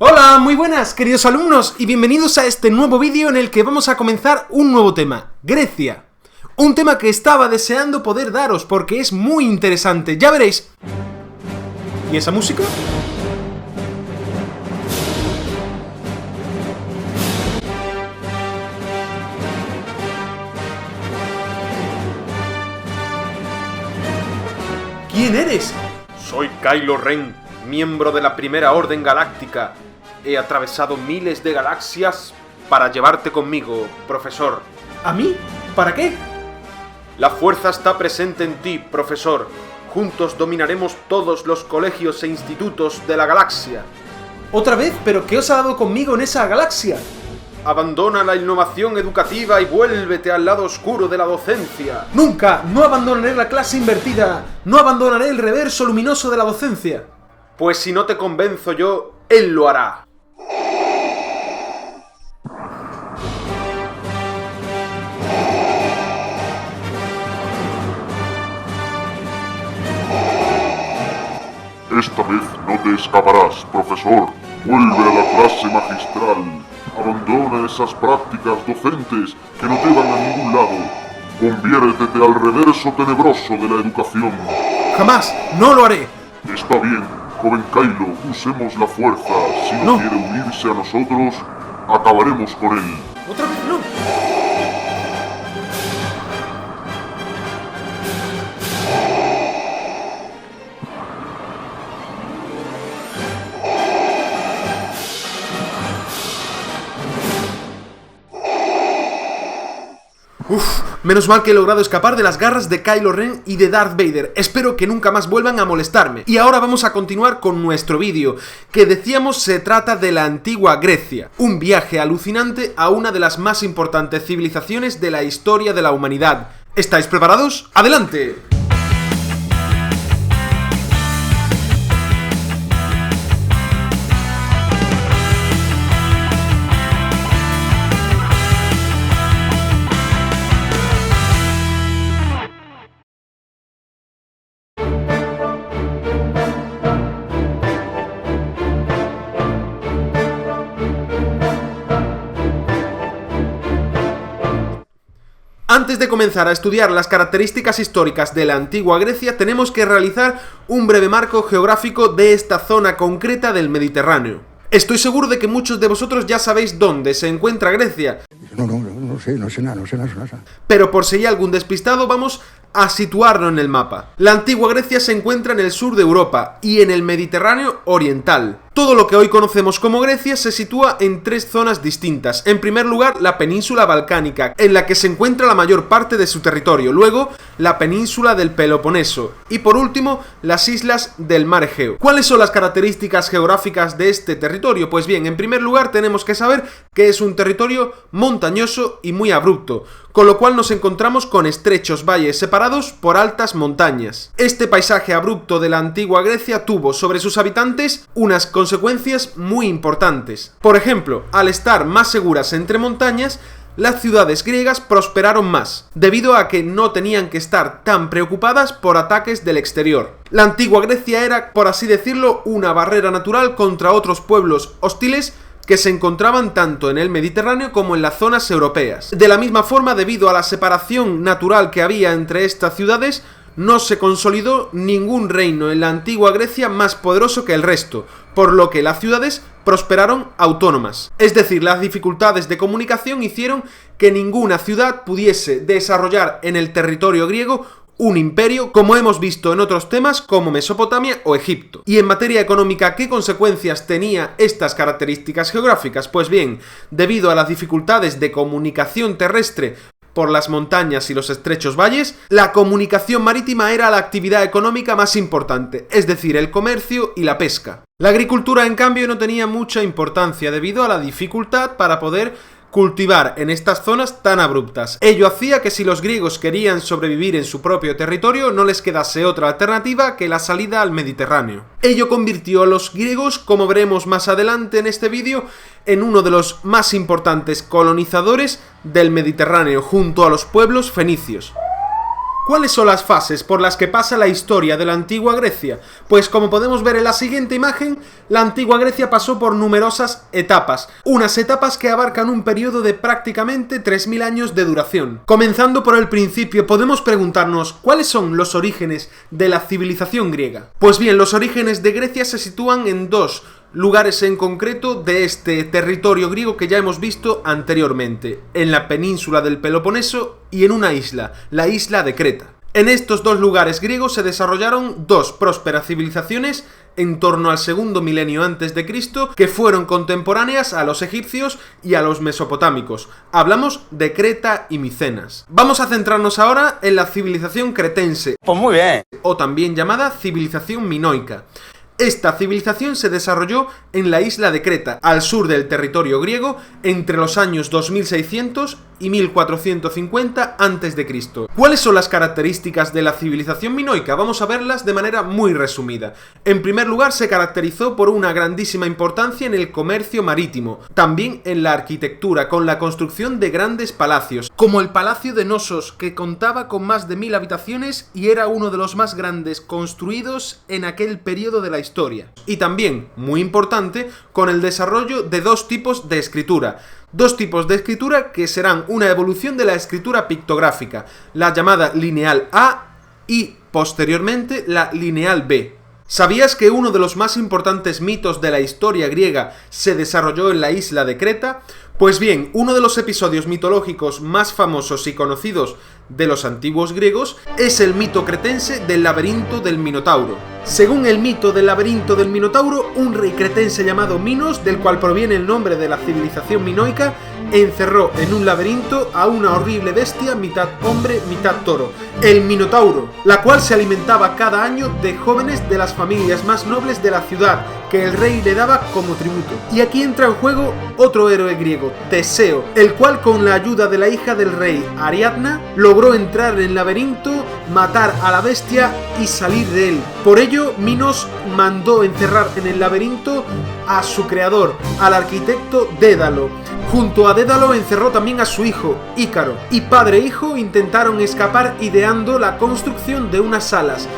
Hola, muy buenas, queridos alumnos, y bienvenidos a este nuevo vídeo en el que vamos a comenzar un nuevo tema, Grecia. Un tema que estaba deseando poder daros porque es muy interesante, ya veréis. ¿Y esa música? ¿Quién eres? Soy Kylo Ren, miembro de la Primera Orden Galáctica. He atravesado miles de galaxias para llevarte conmigo, profesor. ¿A mí? ¿Para qué? La fuerza está presente en ti, profesor. Juntos dominaremos todos los colegios e institutos de la galaxia. ¿Otra vez? ¿Pero qué os ha dado conmigo en esa galaxia? Abandona la innovación educativa y vuélvete al lado oscuro de la docencia. ¡Nunca! No abandonaré la clase invertida. No abandonaré el reverso luminoso de la docencia. Pues si no te convenzo yo, él lo hará. Esta vez no te escaparás, profesor. Vuelve a la clase magistral. Abandona esas prácticas docentes que no llevan a ningún lado. Conviértete al reverso tenebroso de la educación. ¡Jamás! ¡No lo haré! Está bien, joven Kylo, usemos la fuerza. Si no quiere unirse a nosotros, acabaremos con él. ¡Otra vez no! Menos mal que he logrado escapar de las garras de Kylo Ren y de Darth Vader. Espero que nunca más vuelvan a molestarme. Y ahora vamos a continuar con nuestro vídeo, que decíamos se trata de la antigua Grecia. Un viaje alucinante a una de las más importantes civilizaciones de la historia de la humanidad. ¿Estáis preparados? ¡Adelante! Antes de comenzar a estudiar las características históricas de la antigua Grecia, tenemos que realizar un breve marco geográfico de esta zona concreta del Mediterráneo. Estoy seguro de que muchos de vosotros ya sabéis dónde se encuentra Grecia. No sé nada. Pero por si hay algún despistado, vamos a situarlo en el mapa. La antigua Grecia se encuentra en el sur de Europa y en el Mediterráneo oriental. Todo lo que hoy conocemos como Grecia se sitúa en tres zonas distintas. En primer lugar, la península balcánica, en la que se encuentra la mayor parte de su territorio. Luego, la península del Peloponeso. Y por último, las islas del Mar Egeo. ¿Cuáles son las características geográficas de este territorio? Pues bien, en primer lugar tenemos que saber que es un territorio montañoso y muy abrupto, con lo cual nos encontramos con estrechos valles separados por altas montañas. Este paisaje abrupto de la antigua Grecia tuvo sobre sus habitantes unas consecuencias muy importantes. Por ejemplo, al estar más seguras entre montañas, las ciudades griegas prosperaron más, debido a que no tenían que estar tan preocupadas por ataques del exterior. La antigua Grecia era, por así decirlo, una barrera natural contra otros pueblos hostiles que se encontraban tanto en el Mediterráneo como en las zonas europeas. De la misma forma, debido a la separación natural que había entre estas ciudades, no se consolidó ningún reino en la antigua Grecia más poderoso que el resto, por lo que las ciudades prosperaron autónomas. Es decir, las dificultades de comunicación hicieron que ninguna ciudad pudiese desarrollar en el territorio griego un imperio, como hemos visto en otros temas como Mesopotamia o Egipto. Y en materia económica, ¿qué consecuencias tenía estas características geográficas? Pues bien, debido a las dificultades de comunicación terrestre por las montañas y los estrechos valles, la comunicación marítima era la actividad económica más importante, es decir, el comercio y la pesca. La agricultura, en cambio, no tenía mucha importancia debido a la dificultad para poder cultivar en estas zonas tan abruptas. Ello hacía que si los griegos querían sobrevivir en su propio territorio, no les quedase otra alternativa que la salida al Mediterráneo. Ello convirtió a los griegos, como veremos más adelante en este vídeo, en uno de los más importantes colonizadores del Mediterráneo, junto a los pueblos fenicios. ¿Cuáles son las fases por las que pasa la historia de la antigua Grecia? Pues como podemos ver en la siguiente imagen, la antigua Grecia pasó por numerosas etapas, unas etapas que abarcan un periodo de prácticamente 3000 años de duración. Comenzando por el principio, podemos preguntarnos ¿cuáles son los orígenes de la civilización griega? Pues bien, los orígenes de Grecia se sitúan en dos lugares en concreto de este territorio griego que ya hemos visto anteriormente, en la península del Peloponeso y en una isla, la isla de Creta. En estos dos lugares griegos se desarrollaron dos prósperas civilizaciones en torno al segundo milenio antes de Cristo que fueron contemporáneas a los egipcios y a los mesopotámicos. Hablamos de Creta y Micenas. Vamos a centrarnos ahora en la civilización cretense, Pues muy bien. o también llamada civilización minoica. Esta civilización se desarrolló en la isla de Creta, al sur del territorio griego, entre los años 2600 y 1450 a.C. ¿Cuáles son las características de la civilización minoica? Vamos a verlas de manera muy resumida. En primer lugar, se caracterizó por una grandísima importancia en el comercio marítimo, también en la arquitectura, con la construcción de grandes palacios, como el Palacio de Nosos, que contaba con más de 1000 habitaciones y era uno de los más grandes construidos en aquel periodo de la historia. Y también, muy importante, con el desarrollo de dos tipos de escritura. Dos tipos de escritura que serán una evolución de la escritura pictográfica, la llamada lineal A y, posteriormente, la lineal B. ¿Sabías que uno de los más importantes mitos de la historia griega se desarrolló en la isla de Creta? Pues bien, uno de los episodios mitológicos más famosos y conocidos de los antiguos griegos es el mito cretense del laberinto del Minotauro. Según el mito del laberinto del Minotauro, un rey cretense llamado Minos, del cual proviene el nombre de la civilización minoica, encerró en un laberinto a una horrible bestia mitad hombre, mitad toro, el Minotauro, la cual se alimentaba cada año de jóvenes de las familias más nobles de la ciudad, que el rey le daba como tributo. Y aquí entra en juego otro héroe griego, Teseo, el cual con la ayuda de la hija del rey, Ariadna, logró entrar en el laberinto, matar a la bestia y salir de él. Por ello, Minos mandó encerrar en el laberinto a su creador, al arquitecto Dédalo. Junto a Dédalo encerró también a su hijo, Ícaro, y padre e hijo intentaron escapar ideando la construcción de unas alas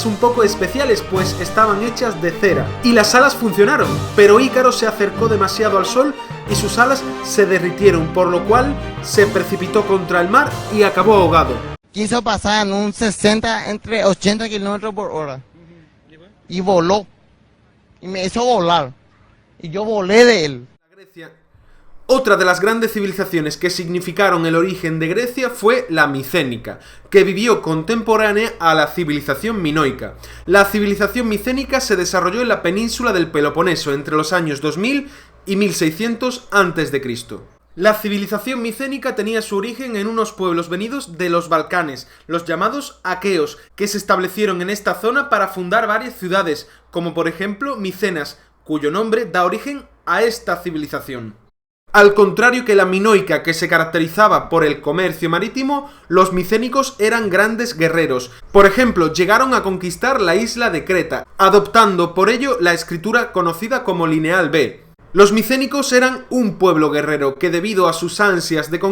un poco especiales, pues estaban hechas de cera, y las alas funcionaron, pero Ícaro se acercó demasiado al sol y sus alas se derritieron, por lo cual se precipitó contra el mar y acabó ahogado. Quiso pasar en un 60 entre 80 kilómetros por hora y voló y me hizo volar y yo volé de él. Grecia. Otra de las grandes civilizaciones que significaron el origen de Grecia fue la micénica, que vivió contemporánea a la civilización minoica. La civilización micénica se desarrolló en la península del Peloponeso entre los años 2000 y 1600 a.C. La civilización micénica tenía su origen en unos pueblos venidos de los Balcanes, los llamados aqueos, que se establecieron en esta zona para fundar varias ciudades, como por ejemplo Micenas, cuyo nombre da origen a esta civilización. Al contrario que la minoica, que se caracterizaba por el comercio marítimo, los micénicos eran grandes guerreros. Por ejemplo, llegaron a conquistar la isla de Creta, adoptando por ello la escritura conocida como lineal B. Los micénicos eran un pueblo guerrero que debido a sus ansias de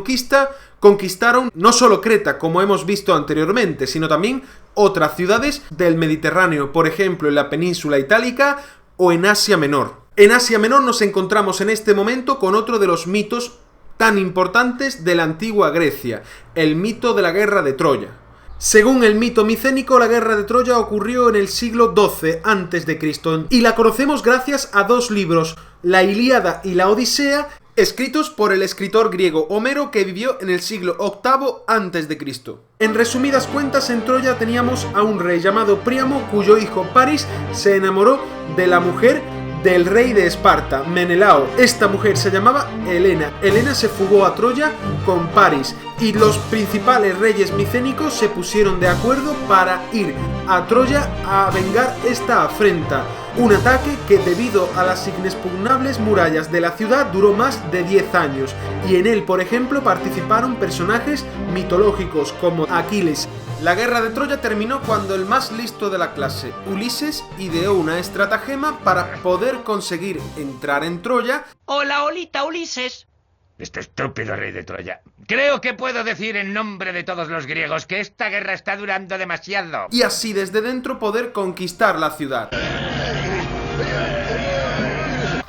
conquista conquistaron no solo Creta, como hemos visto anteriormente, sino también otras ciudades del Mediterráneo, por ejemplo en la península itálica o en Asia Menor. En Asia Menor nos encontramos en este momento con otro de los mitos tan importantes de la antigua Grecia, el mito de la guerra de Troya. Según el mito micénico, la guerra de Troya ocurrió en el siglo XII a.C. y la conocemos gracias a dos libros, la Ilíada y la Odisea, escritos por el escritor griego Homero, que vivió en el siglo VIII a.C. En resumidas cuentas, en Troya teníamos a un rey llamado Príamo, cuyo hijo Paris se enamoró de la mujer del rey de Esparta, Menelao. Esta mujer se llamaba Helena. Helena se fugó a Troya con Paris y los principales reyes micénicos se pusieron de acuerdo para ir a Troya a vengar esta afrenta. Un ataque que, debido a las inexpugnables murallas de la ciudad, duró más de 10 años, y en él, por ejemplo, participaron personajes mitológicos como Aquiles. La guerra de Troya terminó cuando el más listo de la clase, Ulises, ideó una estratagema para poder conseguir entrar en Troya. Hola, Olita, Ulises. Este estúpido rey de Troya. Creo que puedo decir en nombre de todos los griegos que esta guerra está durando demasiado. Y así desde dentro poder conquistar la ciudad.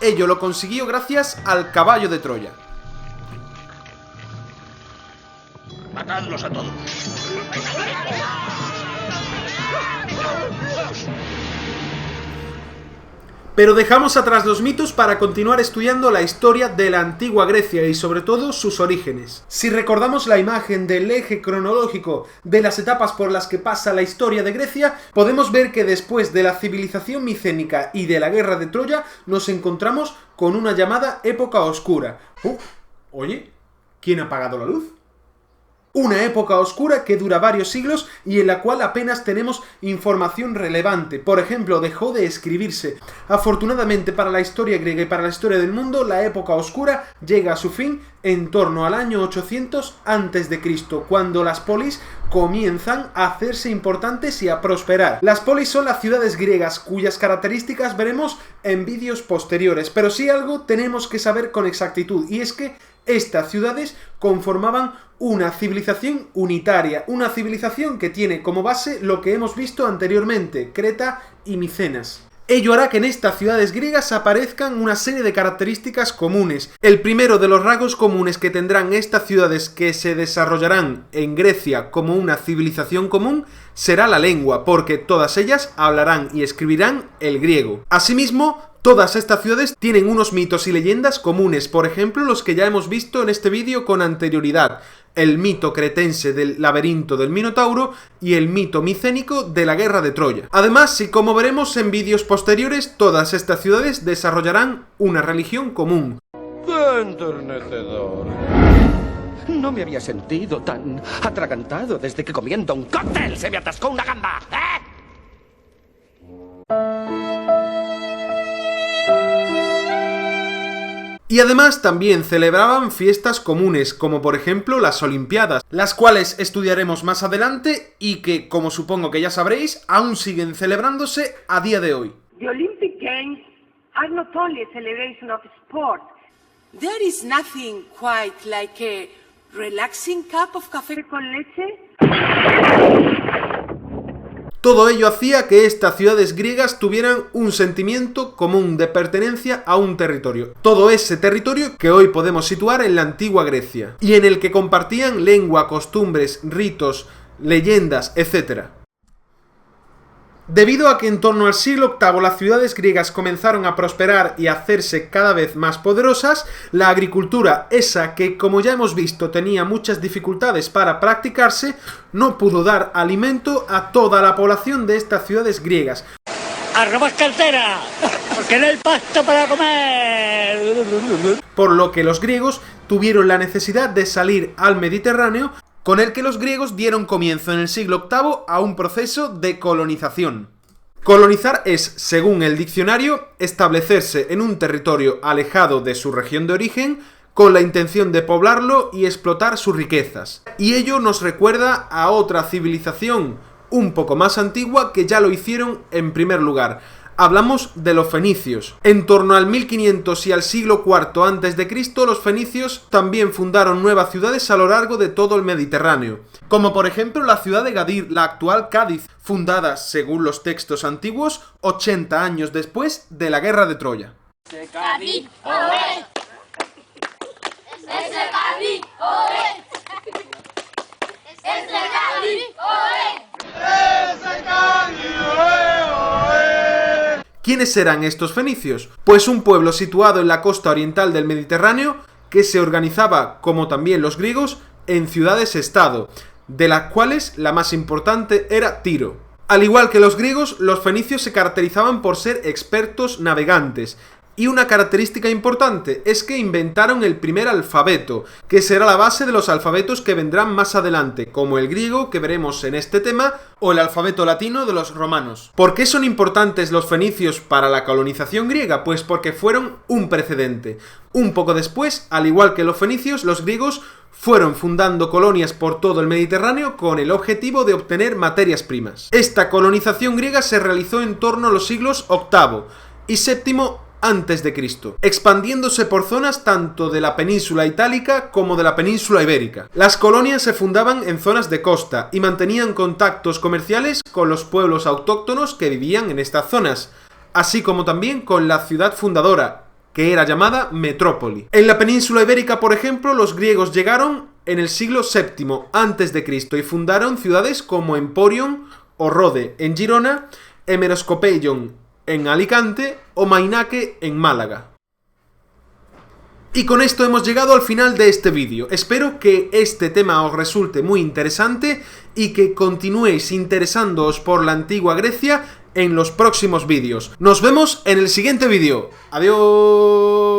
Ello lo consiguió gracias al caballo de Troya. Matadlos a todos. Pero dejamos atrás los mitos para continuar estudiando la historia de la antigua Grecia y sobre todo sus orígenes. Si recordamos la imagen del eje cronológico de las etapas por las que pasa la historia de Grecia, podemos ver que después de la civilización micénica y de la guerra de Troya, nos encontramos con una llamada época oscura. Oye, ¿quién ha apagado la luz? Una época oscura que dura varios siglos y en la cual apenas tenemos información relevante. Por ejemplo, dejó de escribirse. Afortunadamente para la historia griega y para la historia del mundo, la época oscura llega a su fin en torno al año 800 a.C., cuando las polis comienzan a hacerse importantes y a prosperar. Las polis son las ciudades griegas cuyas características veremos en vídeos posteriores, pero sí algo tenemos que saber con exactitud, y es que estas ciudades conformaban una civilización unitaria, una civilización que tiene como base lo que hemos visto anteriormente, Creta y Micenas. Ello hará que en estas ciudades griegas aparezcan una serie de características comunes. El primero de los rasgos comunes que tendrán estas ciudades que se desarrollarán en Grecia como una civilización común será la lengua, porque todas ellas hablarán y escribirán el griego. Asimismo, todas estas ciudades tienen unos mitos y leyendas comunes, por ejemplo los que ya hemos visto en este vídeo con anterioridad. El mito cretense del laberinto del Minotauro y el mito micénico de la guerra de Troya. Además, y como veremos en vídeos posteriores, todas estas ciudades desarrollarán una religión común. ¡Qué enternecedor! No me había sentido tan atragantado desde que comiendo un cóctel se me atascó una gamba, ¿eh? Y además también celebraban fiestas comunes, como por ejemplo las Olimpiadas, las cuales estudiaremos más adelante y que, como supongo que ya sabréis, aún siguen celebrándose a día de hoy. The Olympic Games are not only a celebration of sport. There is nothing quite like a relaxing cup of café con leche. Todo ello hacía que estas ciudades griegas tuvieran un sentimiento común de pertenencia a un territorio. Todo ese territorio que hoy podemos situar en la antigua Grecia, y en el que compartían lengua, costumbres, ritos, leyendas, etc. Debido a que en torno al siglo VIII las ciudades griegas comenzaron a prosperar y a hacerse cada vez más poderosas, la agricultura, esa que como ya hemos visto tenía muchas dificultades para practicarse, no pudo dar alimento a toda la población de estas ciudades griegas. ¡A robar cartera! ¡Porque no hay pasto para comer! Por lo que los griegos tuvieron la necesidad de salir al Mediterráneo, con el que los griegos dieron comienzo en el siglo VIII a un proceso de colonización. Colonizar es, según el diccionario, establecerse en un territorio alejado de su región de origen con la intención de poblarlo y explotar sus riquezas. Y ello nos recuerda a otra civilización un poco más antigua que ya lo hicieron en primer lugar. Hablamos de los fenicios. En torno al 1500 y al siglo IV a.C., los fenicios también fundaron nuevas ciudades a lo largo de todo el Mediterráneo, como por ejemplo la ciudad de Gadir, la actual Cádiz, fundada, según los textos antiguos, 80 años después de la guerra de Troya. Cádiz, ¡olé! ¡Es de Cádiz, ¡olé! ¡Es de Cádiz, ¡olé! ¡Es de Cádiz, ¡olé! ¿Quiénes eran estos fenicios? Pues un pueblo situado en la costa oriental del Mediterráneo que se organizaba, como también los griegos, en ciudades-estado, de las cuales la más importante era Tiro. Al igual que los griegos, los fenicios se caracterizaban por ser expertos navegantes. Y una característica importante es que inventaron el primer alfabeto, que será la base de los alfabetos que vendrán más adelante, como el griego que veremos en este tema, o el alfabeto latino de los romanos. ¿Por qué son importantes los fenicios para la colonización griega? Pues porque fueron un precedente. Un poco después, al igual que los fenicios, los griegos fueron fundando colonias por todo el Mediterráneo con el objetivo de obtener materias primas. Esta colonización griega se realizó en torno a los siglos VIII y VII a.C., expandiéndose por zonas tanto de la península itálica como de la península ibérica. Las colonias se fundaban en zonas de costa y mantenían contactos comerciales con los pueblos autóctonos que vivían en estas zonas, así como también con la ciudad fundadora, que era llamada metrópoli. En la península ibérica, por ejemplo, los griegos llegaron en el siglo VII a.C. y fundaron ciudades como Emporion o Rode en Girona, Hemeroscopeion en Alicante o Mainaque en Málaga. Y con esto hemos llegado al final de este vídeo. Espero que este tema os resulte muy interesante y que continuéis interesándoos por la antigua Grecia en los próximos vídeos. Nos vemos en el siguiente vídeo. ¡Adiós!